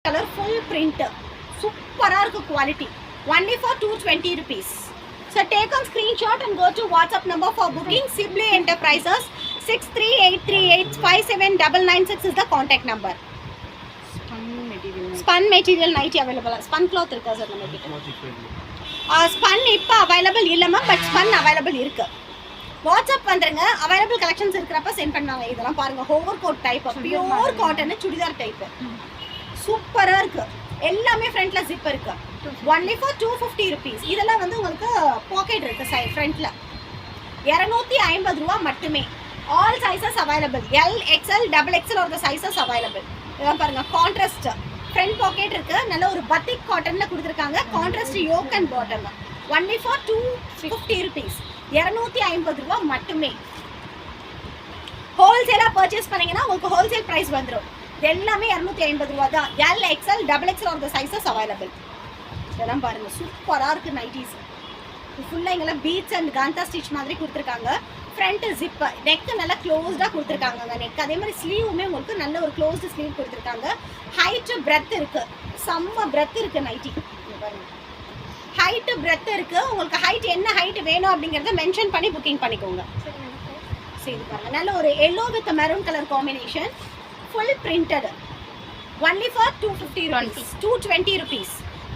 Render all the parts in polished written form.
Colour full print சூப்பராக இருக்குது quality. Only for 220 rupees. So take on screenshot and go to WhatsApp number for booking. Sibley Enterprises 6383857996 is the contact number. Spun material nighty available. Spun cloth irukka sir நம்ம கிட்ட. Spun இப்ப available இல்ல ma'am, but spun available இருக்கு. WhatsApp வந்துருங்க, available collections இருக்கிறப்ப send பண்ணுவாங்க. இதெல்லாம் பாருங்க, over coat type, pure cotton churidar type, சூப்பரா இருக்கு. எல்லாமே ஃப்ரண்ட்ல ஜிப் இருக்கு. Only for 250 rupees. இதெல்லாம் வந்து உங்களுக்கு பாக்கெட் இருக்கு சைட் ஃப்ரண்ட்ல. 250 ரூபா மட்டுமே. All sizes available. L XL double XL ஒரு சைஸஸ் அவைலபிள். இதெல்லாம் பாருங்க, கான்ட்ராஸ்ட் ஃப்ரண்ட் பாக்கெட் இருக்கு. நல்ல ஒரு பத்திக் காட்டன்ல கொடுத்துருக்காங்க. Contrast yoke and bottom. Only for 250 rupees. 250 ரூபா மட்டுமே. ஹோல்சேலா பர்ச்சேஸ் பண்ணீங்கன்னா உங்களுக்கு ஹோல்சேல் பிரைஸ் வந்துடும். எல்லாமே 250 ரூபா தான். எல் எக்ஸ்எல் டபுள் எக்ஸ்எல் ஒரு சைஸஸ் அவைலபிள். இதெல்லாம் பாருங்க, சூப்பராக இருக்குது நைட்டிஸ். ஃபுல்லாக இங்கெல்லாம் பீட்ஸ் அண்ட் காந்தா ஸ்டிச் மாதிரி கொடுத்துருக்காங்க. ஃப்ரண்ட் ஜிப், நெக்கு நல்லா க்ளோஸ்டாக கொடுத்துருக்காங்க. நெக் அதே மாதிரி ஸ்லீவுமே உங்களுக்கு நல்ல ஒரு க்ளோஸ்டு ஸ்லீவ் கொடுத்துருக்காங்க. ஹைட்டு பிரெத் இருக்குது, செம்ம பிரெத் இருக்குது நைட்டி. ஹைட்டு பிரெத் இருக்குது. உங்களுக்கு ஹைட் என்ன ஹைட் வேணும் அப்படிங்கிறத மென்ஷன் பண்ணி புக்கிங் பண்ணிக்கோங்க. சரி பாருங்க, நல்ல ஒரு yellow with maroon colour combination, full printed. Only for 220 rupees.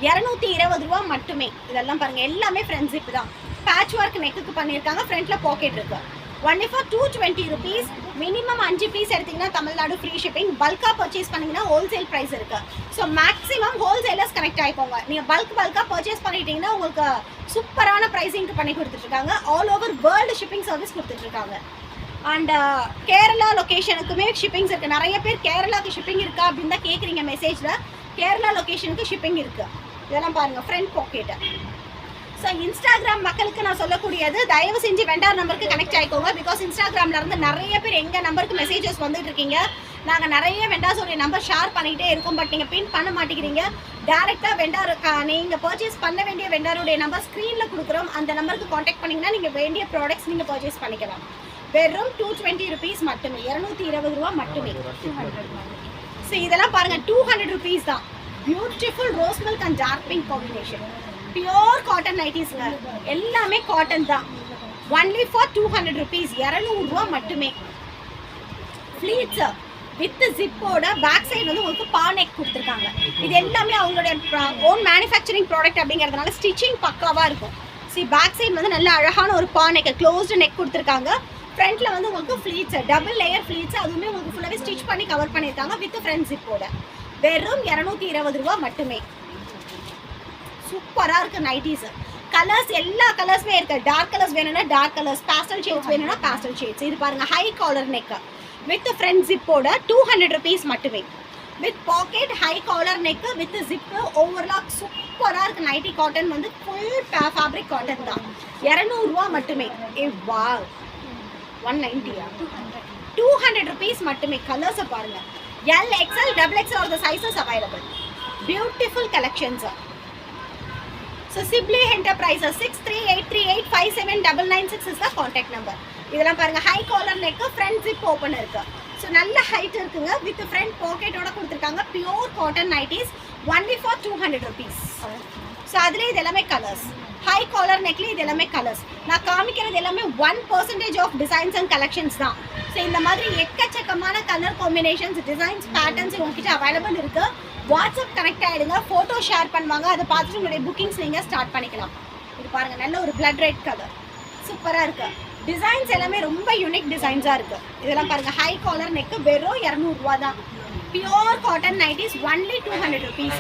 220 ரூபா மட்டுமே. இதெல்லாம் பாருங்க, எல்லாமே ஃப்ரண்ட் ஜிப் தான். பேட்ச் ஒர்க் நெக்குக்கு பண்ணியிருக்காங்க. ஃப்ரண்ட்ல பாக்கெட் இருக்கு. Only for 220 rupees. Minimum 5 piece எடுத்தீங்கன்னா தமிழ்நாடு ஃப்ரீ ஷிப்பிங். பல்காக பர்ச்சேஸ் பண்ணீங்கன்னா ஹோல்சேல் ப்ரைஸ் இருக்கு. ஸோ மேக்ஸிமம் ஹோல்சேலர்ஸ் கனெக்ட் ஆகிப்போங்க. நீங்கள் பல்காக பர்ச்சேஸ் பண்ணிட்டீங்கன்னா உங்களுக்கு சூப்பரான ப்ரைஸிங்க்கு பண்ணி கொடுத்துட்ருக்காங்க. All over world shipping service கொடுத்துட்ருக்காங்க. அண்ட் கேரளா லொக்கேஷனுக்குமே ஷிப்பிங்ஸ் இருக்குது. நிறைய பேர் கேரளாவுக்கு ஷிப்பிங் இருக்கா அப்படின்னு தான் கேட்குறீங்க மெசேஜில். கேரளா லொக்கேஷனுக்கு ஷிப்பிங் இருக்குது. இதெல்லாம் பாருங்கள், ஃப்ரண்ட் பாக்கெட்டு. ஸோ இன்ஸ்டாகிராம் மக்களுக்கு நான் சொல்லக்கூடியது, தயவு செஞ்சு வெண்டார் நம்பருக்கு கனெக்ட் ஆகிக்கோங்க. பிகாஸ் இன்ஸ்டாகிராமில் இருந்து நிறைய பேர் எங்கள் நம்பருக்கு மெசேஜஸ் வந்துட்டு இருக்கீங்க. நாங்கள் நிறைய வெண்டார்ஸோடைய நம்பர் ஷேர் பண்ணிகிட்டே இருக்கோம். பட் நீங்கள் பின் பண்ண மாட்டேங்கிறீங்க. டேரெக்டாக வெண்டார் நீங்கள் பர்ச்சேஸ் பண்ண வேண்டிய வெண்டாருடைய நம்பர் ஸ்க்ரீனில் கொடுக்குறோம். அந்த நம்பருக்கு காண்டாக்ட் பண்ணிங்கன்னா நீங்கள் வேண்டிய ப்ராடக்ட்ஸ் நீங்கள் பர்ச்சேஸ் பண்ணிக்கலாம். வெறும் 220 rupees மட்டுமே. 220 ரூபா மட்டுமே. ஸோ இதெல்லாம் பாருங்கள், 200 rupees தான். Beautiful rose milk and dark pink combination, pure cotton நைட்டிஸ்ங்க. எல்லாமே காட்டன் தான். Only for 200 rupees. 200 ரூபா மட்டுமே. ஃப்ளீட்ஸ் வித் ஜிப்போட பேக் சைடு வந்து உங்களுக்கு பா நெக் கொடுத்துருக்காங்க. இது எல்லாமே அவங்களுடைய ஓன் மேனுஃபேக்சரிங் ப்ராடக்ட் அப்படிங்கிறதுனால ஸ்டிச்சிங் பக்காவாக இருக்கும். பேக் சைடு வந்து நல்ல அழகான ஒரு பா நெக், க்ளோஸ்டு நெக் கொடுத்துருக்காங்க. ஃப்ரண்ட்ல வந்து உங்களுக்கு ஃப்ளீட்ஸ், டபுள் லேயர் ஃப்ளீட்ஸ், அதுவுமே உங்களுக்கு ஃபுல்லாகவே ஸ்டிச் பண்ணி கவர் பண்ணியிருக்காங்க வித் ஃப்ரண்ட் ஜிப்போட. வெறும் 220 ரூபா மட்டுமே. சூப்பராக இருக்குது நைட்டிஸ். கலர்ஸ் எல்லா கலர்ஸுமே இருக்குது. டார்க் கலர்ஸ் வேணும்னா டார்க் கலர்ஸ், பேஸ்டல் ஷேட்ஸ் வேணும்னா பேஸ்டல் ஷேட்ஸ். இது பாருங்கள், high collar neck with front ஜிப்போட 200 rupees மட்டுமே. With pocket, high collar neck with zip, overlock. சூப்பராக இருக்குது நைட்டி. காட்டன் வந்து ஃபுல் ஃபேப்ரிக் காட்டன் தான். 200 ரூபா மட்டுமே. வா 190 200 rupees மட்டுமே. கலர்ஸை பாருங்கள், L XL double XL are the sizes available. Beautiful collections. So சிப்லி enterprises 6383857996 is the contact number. இதெல்லாம் பாருங்கள், high collar neck, front zip open இருக்குது. ஸோ நல்ல ஹைட் இருக்குங்க. வித் ஃப்ரண்ட் பாக்கெட்டோட கொடுத்துருக்காங்க. Pure cotton nighties. Only for 200 rupees. So அதுலேயே இது எல்லாமே கலர்ஸ். ஹை காலர் நெக்லேயே இது எல்லாமே கலர்ஸ். நான் காமிக்கிறது எல்லாமே 1% ஆஃப் டிசைன்ஸ் அண்ட் கலெக்ஷன்ஸ் தான். ஸோ இந்த மாதிரி எக்கச்சக்கமான கலர் காம்பினேஷன்ஸ், டிசைன்ஸ், பேட்டர்ன்ஸ் உங்ககிட்ட அவைலபிள் இருக்குது. வாட்ஸ்அப் கனெக்ட் ஆகிடுங்க, ஃபோட்டோ ஷேர் பண்ணுவாங்க. அதை பார்த்துட்டு உங்களுடைய புக்கிங்ஸ் நீங்கள் ஸ்டார்ட் பண்ணிக்கலாம். இது பாருங்கள், நல்ல ஒரு பிளட் ரெட் கலர், சூப்பராக இருக்குது. டிசைன்ஸ் எல்லாமே ரொம்ப யூனிக் டிசைன்ஸாக இருக்குது. இதெல்லாம் பாருங்கள், ஹை காலர் நெக்கு, வெறும் 200 ரூபா தான். Pure cotton nighties. Only 200 rupees.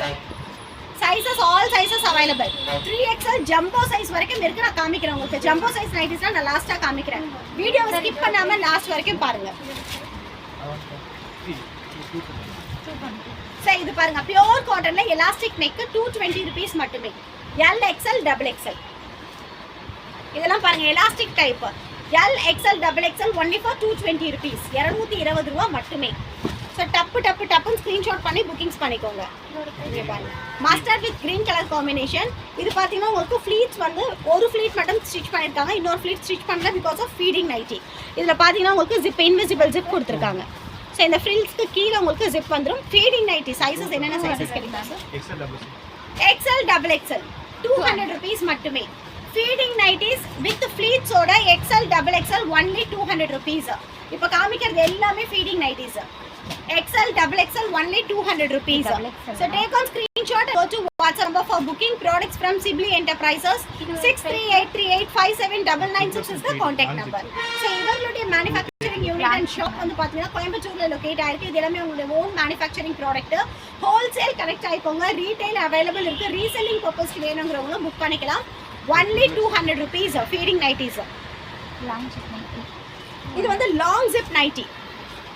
Sizes all sizes available. 3XL jumbo size வரைக்கும் இருக்குது. நான் காமிக்கிறேன் உங்களுக்கு. ஜம்போ சைஸ் நைட்டிஸ்லாம் நான் லாஸ்ட்டாக காமிக்கிறேன். வீடியோவை ஸ்கிப் பண்ணாமல் லாஸ்ட் வரைக்கும் பாருங்கள். சரி, இது பாருங்கள், பியோர் காட்டனில் எலாஸ்டிக் நெக்கு, 220 rupees மட்டுமே. L XL double XL. இதெல்லாம் பாருங்கள், elastic type. L XL double XL only for 220 rupees. 220 ரூபா மட்டுமே. ஸோ டப்புன்னு ஸ்க்ரீன்ஷாட் பண்ணி புக்கிங்ஸ் பண்ணிக்கோங்க. Mustard with green colour combination. இது பார்த்தீங்கன்னா உங்களுக்கு ஃப்ளீட்ஸ் வந்து ஒரு ஃப்ளீட் மட்டும் ஸ்டிச் பண்ணியிருக்காங்க. இன்னொரு ஃப்ளீட் ஸ்டிச் பண்ணல பிகாஸ் ஆஃப் ஃபீடிங் நைட்டி. இதில் பார்த்தீங்கன்னா உங்களுக்கு ஜிப், இன்விசிபிள் ஜிப் கொடுத்துருக்காங்க. ஸோ ஸோ இந்த ஃப்ரில்ஸ்க்கு கீழே உங்களுக்கு ஜிப் வந்துடும். ஃபீடிங் நைட்டி சைஸஸ் என்னென்ன சைஸஸ் கிடைக்கும் sir? XL double XL 200 rupees மட்டுமே. ஃபீடிங் நைட்டிஸ் வித் ஃப்ளீட்ஸோட XL double XL only 200 rupees. இப்போ காமிக்கிறது எல்லாமே feeding nighties. XL double XL only 200 rupees. So take on screenshot and go to WhatsApp number for booking products from Sibley Enterprises. 6383857996 is the contact number. So இவங்களுடைய manufacturing unit and shop வந்து பாத்தீங்கன்னா கோயம்புத்தூர்ல locate ஆயிருக்கு. இது எல்லாமே உங்களுடைய own manufacturing product. Wholesale connect ஆயிக்கோங்க. Retail available இருக்கு. ரீசெல்லிங் பர்பஸ்க்கு வேணுங்கிறவங்க புக் பண்ணிக்கலாம். only 200 rupees feeding nighties. இது வந்து long zip nightie.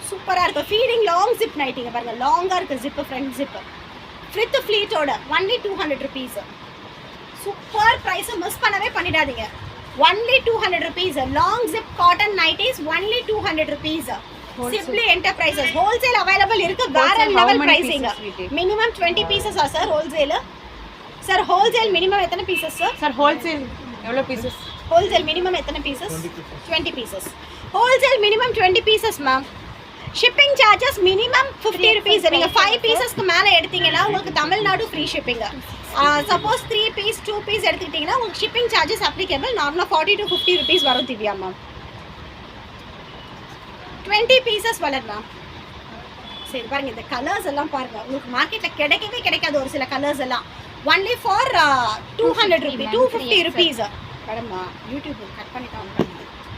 சூப்பரா இருக்கு. ஃபீடிங் லாங் ஜிப் நைட்டிங்க பாருங்க. லாங்கா இருக்கு ஜிப், ஃப்ரண்ட் ஜிப் வித் ஃப்ளீட்டோட only 200 rupees. Super price, miss பண்ணவே பண்ணிடாதீங்க. only 200 rupees. Long zip cotton nighties only 200 rupees. Sibley Enterprises wholesale available இருக்கு. வேற லெவல் பிரைசிங். மினிமம் 20 pieces ஆ sir wholesale? Sir wholesale minimum எத்தனை பீசஸ் சார்? சார் ஹோல்சேல் எவ்வளவு pieces? Wholesale minimum எத்தனை pieces? 20 pieces. Wholesale minimum 20 pieces ma'am. Shipping charges minimum 50 rupees. நீங்கள் 5 பீசஸ்க்கு மேலே எடுத்தீங்கன்னா உங்களுக்கு Tamil Nadu free shipping. Suppose 3 piece 2 piece எடுத்துக்கிட்டிங்கன்னா உங்களுக்கு ஷிப்பிங் சார்ஜஸ் அப்ளிகேபிள். நார்மலாக 40 to 50 rupees வரும் திவ்யா மேம். 20 pieces வளரலாம். சரி பாருங்க, இந்த கலர்ஸ் எல்லாம் பாருங்க. உங்களுக்கு மார்க்கெட்டில் கிடைக்கவே கிடைக்காது ஒரு சில கலர்ஸ் எல்லாம். Only for 200 rupees 250 rupees. Madam YouTube cut பண்ணிட்டாங்க.